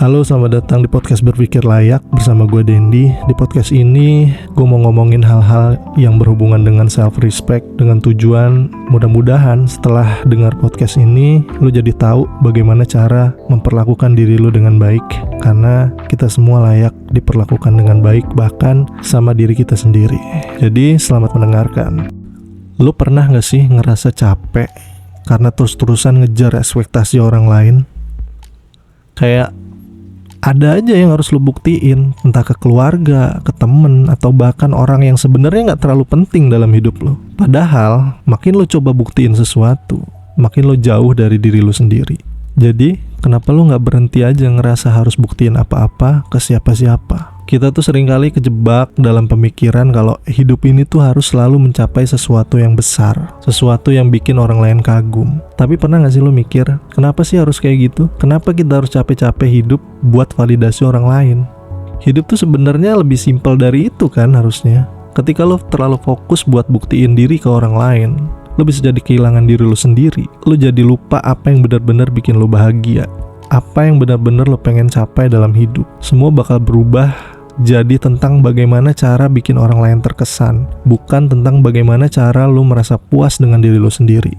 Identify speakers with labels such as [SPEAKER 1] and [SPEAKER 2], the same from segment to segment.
[SPEAKER 1] Halo, selamat datang di podcast Berpikir Layak bersama gue Dendi. Di podcast ini gue mau ngomongin hal-hal yang berhubungan dengan self-respect, dengan tujuan mudah-mudahan setelah dengar podcast ini lo jadi tahu bagaimana cara memperlakukan diri lo dengan baik, karena kita semua layak diperlakukan dengan baik, bahkan sama diri kita sendiri. Jadi selamat mendengarkan. Lo pernah gak sih ngerasa capek karena terus-terusan ngejar ekspektasi orang lain? Kayak ada aja yang harus lo buktiin, entah ke keluarga, ke temen, atau bahkan orang yang sebenarnya gak terlalu penting dalam hidup lo. Padahal makin lo coba buktiin sesuatu, makin lo jauh dari diri lo sendiri. Jadi kenapa lo gak berhenti aja ngerasa harus buktiin apa-apa ke siapa-siapa? Kita tuh seringkali kejebak dalam pemikiran kalau hidup ini tuh harus selalu mencapai sesuatu yang besar, sesuatu yang bikin orang lain kagum. Tapi pernah gak sih lo mikir, kenapa sih harus kayak gitu? Kenapa kita harus capek-capek hidup buat validasi orang lain? Hidup tuh sebenarnya lebih simpel dari itu kan harusnya. Ketika lo terlalu fokus buat buktiin diri ke orang lain, lo bisa jadi kehilangan diri lo sendiri. Lo jadi lupa apa yang benar-benar bikin lo bahagia, apa yang benar-benar lo pengen capai dalam hidup. Semua bakal berubah jadi tentang bagaimana cara bikin orang lain terkesan, bukan tentang bagaimana cara lo merasa puas dengan diri lo sendiri.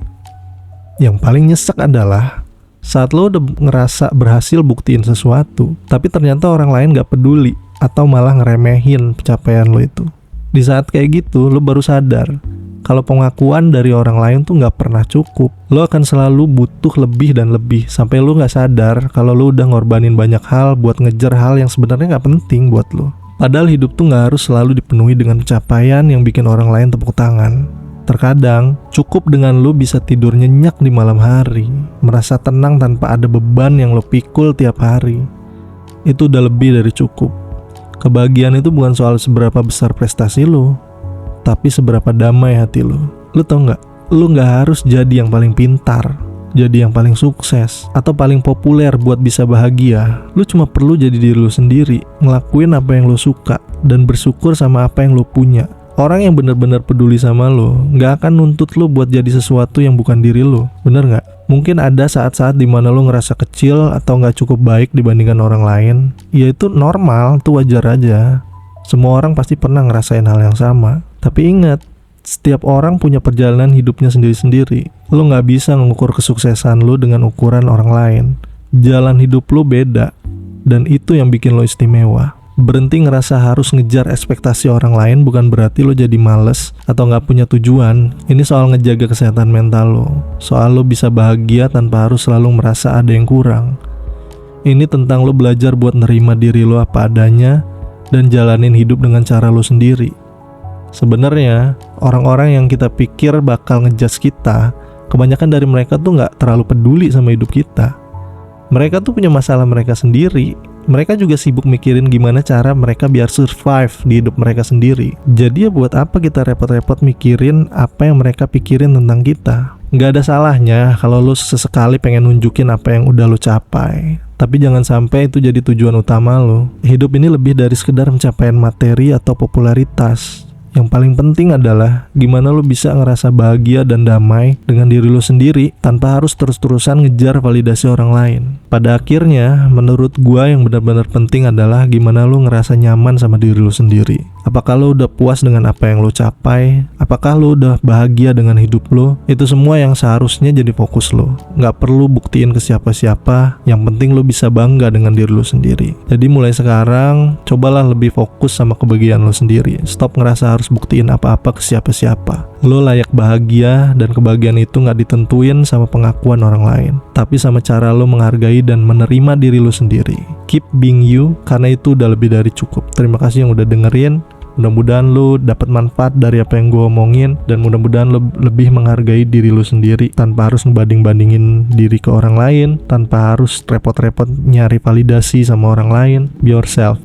[SPEAKER 1] Yang paling nyesek adalah saat lo udah ngerasa berhasil buktiin sesuatu, tapi ternyata orang lain gak peduli atau malah ngeremehin pencapaian lo itu. Di saat kayak gitu, lo baru sadar kalau pengakuan dari orang lain tuh gak pernah cukup. Lo akan selalu butuh lebih dan lebih, sampai lo gak sadar kalau lo udah ngorbanin banyak hal buat ngejar hal yang sebenarnya gak penting buat lo. Padahal hidup tuh gak harus selalu dipenuhi dengan pencapaian yang bikin orang lain tepuk tangan. Terkadang cukup dengan lo bisa tidur nyenyak di malam hari, merasa tenang tanpa ada beban yang lo pikul tiap hari. Itu udah lebih dari cukup. Kebahagiaan itu bukan soal seberapa besar prestasi lo, tapi seberapa damai hati lo. Lo tau gak? Lo gak harus jadi yang paling pintar, jadi yang paling sukses, atau paling populer buat bisa bahagia. Lo cuma perlu jadi diri lo sendiri, ngelakuin apa yang lo suka, dan bersyukur sama apa yang lo punya. Orang yang benar-benar peduli sama lo gak akan nuntut lo buat jadi sesuatu yang bukan diri lo. Bener gak? Mungkin ada saat-saat dimana lo ngerasa kecil atau gak cukup baik dibandingkan orang lain. Ya itu normal, itu wajar aja. Semua orang pasti pernah ngerasain hal yang sama. Tapi ingat, setiap orang punya perjalanan hidupnya sendiri-sendiri. Lo gak bisa mengukur kesuksesan lo dengan ukuran orang lain. Jalan hidup lo beda, dan itu yang bikin lo istimewa. Berhenti ngerasa harus ngejar ekspektasi orang lain bukan berarti lo jadi males atau gak punya tujuan. Ini soal ngejaga kesehatan mental lo, soal lo bisa bahagia tanpa harus selalu merasa ada yang kurang. Ini tentang lo belajar buat nerima diri lo apa adanya dan jalanin hidup dengan cara lo sendiri. Sebenarnya orang-orang yang kita pikir bakal ngejudge kita, kebanyakan dari mereka tuh gak terlalu peduli sama hidup kita. Mereka tuh punya masalah mereka sendiri. Mereka juga sibuk mikirin gimana cara mereka biar survive di hidup mereka sendiri. Jadi ya buat apa kita repot-repot mikirin apa yang mereka pikirin tentang kita? Gak ada salahnya kalau lo sesekali pengen nunjukin apa yang udah lo capai, tapi jangan sampai itu jadi tujuan utama lo. Hidup ini lebih dari sekedar pencapaian materi atau popularitas. Yang paling penting adalah gimana lo bisa ngerasa bahagia dan damai dengan diri lo sendiri tanpa harus terus-terusan ngejar validasi orang lain. Pada akhirnya, menurut gua yang benar-benar penting adalah gimana lo ngerasa nyaman sama diri lo sendiri. Apakah lo udah puas dengan apa yang lo capai? Apakah lo udah bahagia dengan hidup lo? Itu semua yang seharusnya jadi fokus lo. Gak perlu buktiin ke siapa-siapa, yang penting lo bisa bangga dengan diri lo sendiri. Jadi mulai sekarang, cobalah lebih fokus sama kebahagiaan lo sendiri. Stop ngerasa harus buktiin apa-apa ke siapa-siapa. Lo layak bahagia, dan kebahagiaan itu gak ditentuin sama pengakuan orang lain, tapi sama cara lo menghargai dan menerima diri lo sendiri. Keep being you, karena itu udah lebih dari cukup. Terima kasih yang udah dengerin. Mudah-mudahan lo dapat manfaat dari apa yang gue omongin, dan mudah-mudahan lo lebih menghargai diri lo sendiri tanpa harus ngebanding-bandingin diri ke orang lain, tanpa harus repot-repot nyari validasi sama orang lain. Be yourself.